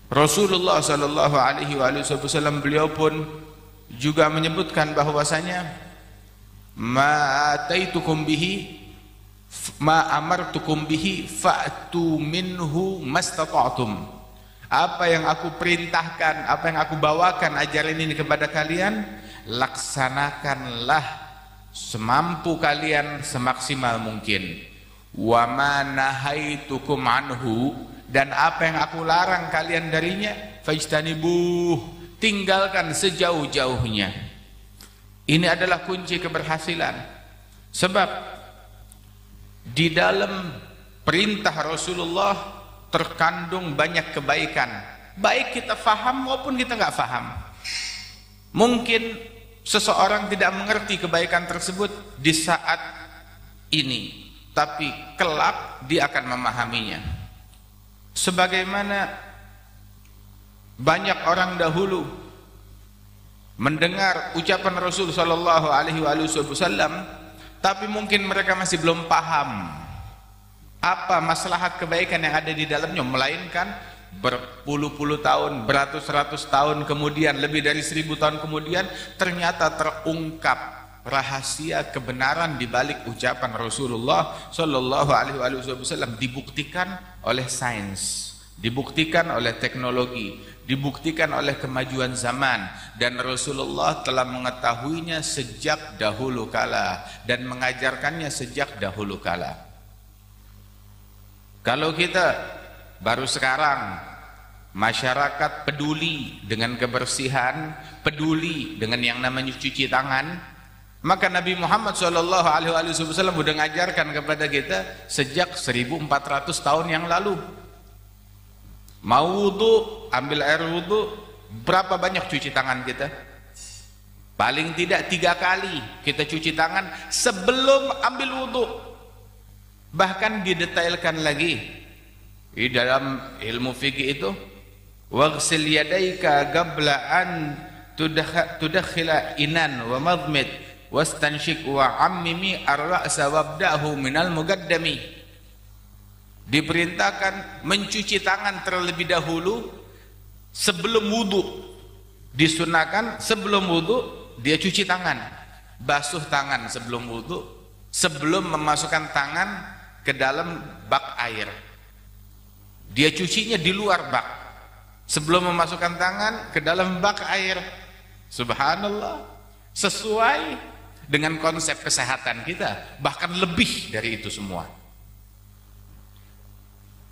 Rasulullah sallallahu alaihi wasallam beliau pun juga menyebutkan bahwasanya ma ataitukum bihi ma amartukum bihi fa'tu minhu mastata'tum. Apa yang aku perintahkan, apa yang aku bawakan ajaran ini kepada kalian, laksanakanlah semampu kalian, semaksimal mungkin. Wa ma nahaitukum anhu, dan apa yang aku larang kalian darinya, fajtanibuh, tinggalkan sejauh-jauhnya. Ini adalah kunci keberhasilan. Sebab di dalam perintah Rasulullah terkandung banyak kebaikan, baik kita faham maupun kita nggak faham. Mungkin seseorang tidak mengerti kebaikan tersebut di saat ini, tapi kelak dia akan memahaminya. Sebagaimana banyak orang dahulu mendengar ucapan Rasul sallallahu alaihi wasallam, tapi mungkin mereka masih belum paham apa maslahat kebaikan yang ada di dalamnya, melainkan berpuluh-puluh tahun, beratus-ratus tahun kemudian, lebih dari 1000 tahun kemudian, ternyata terungkap rahasia kebenaran di balik ucapan Rasulullah sallallahu alaihi wasallam, dibuktikan oleh sains, dibuktikan oleh teknologi, dibuktikan oleh kemajuan zaman, dan Rasulullah telah mengetahuinya sejak dahulu kala dan mengajarkannya sejak dahulu kala. Kalau kita baru sekarang masyarakat peduli dengan kebersihan, peduli dengan yang namanya cuci tangan, maka Nabi Muhammad SAW sudah mengajarkan kepada kita sejak 1400 tahun yang lalu. Mau wudu, ambil air wudu, berapa banyak cuci tangan kita? Paling tidak 3 kali kita cuci tangan sebelum ambil wudu. Bahkan didetailkan lagi di dalam ilmu fikih itu, waghsil yadaika qabla an tudakhila inan wa madmit wastanshik wa ammimi ar-ra'sa wabda'hu minal mugaddami. Diperintahkan mencuci tangan terlebih dahulu sebelum wudu. Disunahkan sebelum wudu dia cuci tangan, basuh tangan sebelum wudu, sebelum memasukkan tangan ke dalam bak air. Dia cucinya di luar bak sebelum memasukkan tangan ke dalam bak air. Subhanallah, sesuai dengan konsep kesehatan kita, bahkan lebih dari itu semua.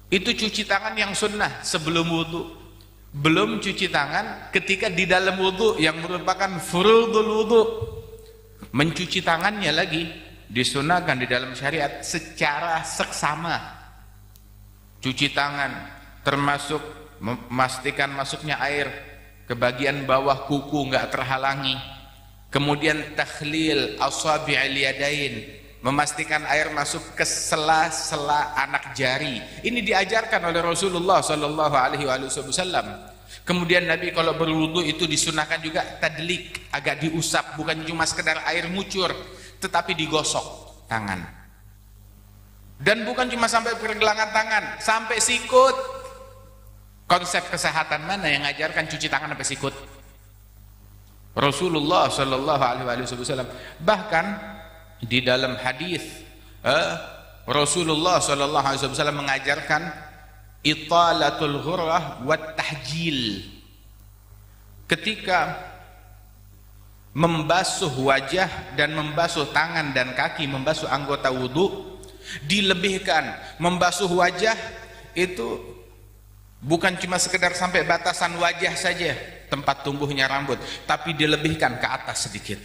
Itu cuci tangan yang sunnah sebelum wudu. Belum cuci tangan ketika di dalam wudu yang merupakan furudul wudu. Mencuci tangannya lagi disunahkan di dalam syariat secara seksama. Cuci tangan termasuk memastikan masuknya air ke bagian bawah kuku nggak terhalangi. Kemudian takhlil asabi'il yadain, memastikan air masuk ke sela-sela anak jari. Ini diajarkan oleh Rasulullah sallallahu alaihi wasallam. Kemudian Nabi kalau berwudu itu disunahkan juga tadlik, agak diusap, bukan cuma sekedar air ngucur, tetapi digosok tangan. Dan bukan cuma sampai pergelangan tangan, sampai sikut. Konsep kesehatan mana yang ngajarkan cuci tangan sampai sikut? Rasulullah sallallahu alaihi wasallam. Bahkan di dalam hadis Rasulullah sallallahu alaihi wasallam mengajarkan italatul ghurrah wat tahjil. Ketika membasuh wajah dan membasuh tangan dan kaki, membasuh anggota wudu, dilebihkan. Membasuh wajah itu bukan cuma sekedar sampai batasan wajah saja, tempat tumbuhnya rambut, tapi dilebihkan ke atas sedikit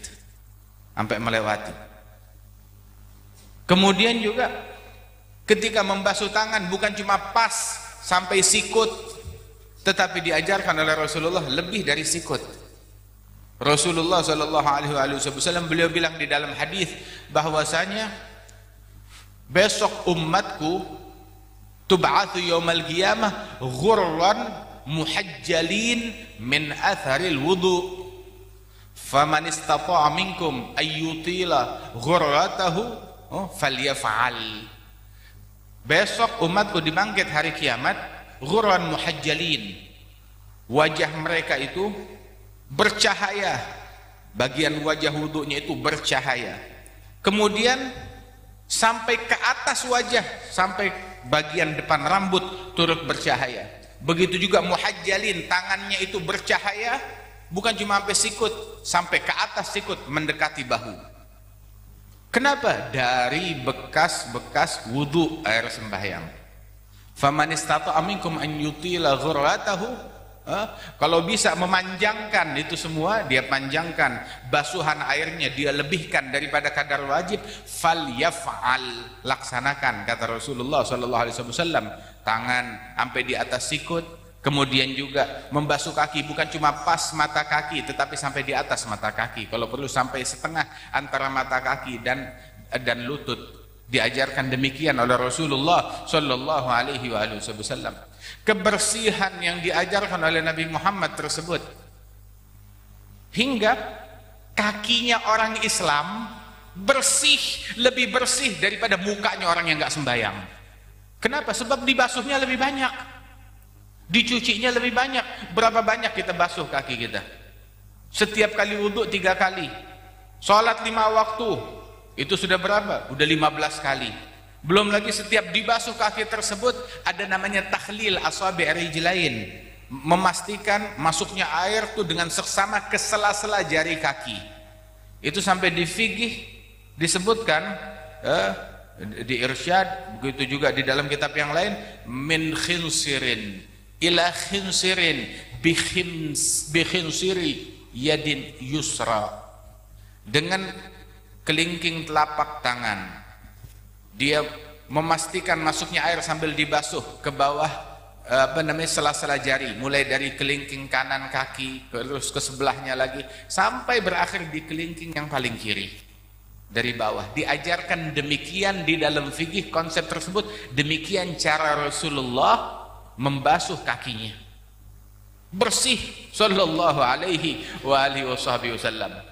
sampai melewati. Kemudian juga ketika membasuh tangan bukan cuma pas sampai sikut, tetapi diajarkan oleh Rasulullah lebih dari sikut. Rasulullah sallallahu alaihi wasallam beliau bilang di dalam hadis bahwasanya besok umatku tub'atsu yaumal qiyamah ghurran muhajjalin min atharil wudu. Faman istata'a minkum ayyutila ghurratahu falyaf'al. Besok umatku dibangkit hari kiamat ghurran muhajjalin, wajah mereka itu bercahaya, bagian wajah wudunya itu bercahaya, kemudian sampai ke atas wajah, sampai bagian depan rambut turut bercahaya. Begitu juga muhajjalin, tangannya itu bercahaya, bukan cuma sampai sikut, sampai ke atas sikut mendekati bahu. Kenapa? Dari bekas-bekas wudu air sembahyang. Faman istata'a minkum an yutila ghurratahu, kalau bisa memanjangkan itu semua, dia panjangkan basuhan airnya, dia lebihkan daripada kadar wajib, falyaf'al, laksanakan, kata Rasulullah sallallahu alaihi wasallam. Tangan sampai di atas sikut, kemudian juga membasuh kaki, bukan cuma pas mata kaki tetapi sampai di atas mata kaki, kalau perlu sampai setengah antara mata kaki dan lutut. Diajarkan demikian oleh Rasulullah sallallahu alaihi wasallam. Kebersihan yang diajarkan oleh Nabi Muhammad tersebut, hingga kakinya orang Islam bersih, lebih bersih daripada mukanya orang yang nggak sembahyang. Kenapa? Sebab dibasuhnya lebih banyak, dicucinya lebih banyak. Berapa banyak kita basuh kaki kita? Setiap kali wudhu 3 kali, sholat 5 waktu, itu sudah berapa? Udah 15 kali. Belum lagi setiap dibasuh kaki tersebut ada namanya takhlil asabi' rijlain, memastikan masuknya air tuh dengan seksama ke sela-sela jari kaki. Itu sampai di fiqih disebutkan, di irsyad, begitu juga di dalam kitab yang lain, min khinsirin ila khinsirin bi khinsiri yadin yusra, dengan kelingking telapak tangan dia memastikan masuknya air sambil dibasuh ke bawah sela-sela jari, mulai dari kelingking kanan kaki terus ke sebelahnya lagi sampai berakhir di kelingking yang paling kiri dari bawah. Diajarkan demikian di dalam fikih konsep tersebut, demikian cara Rasulullah membasuh kakinya, bersih sallallahu alaihi wasallam.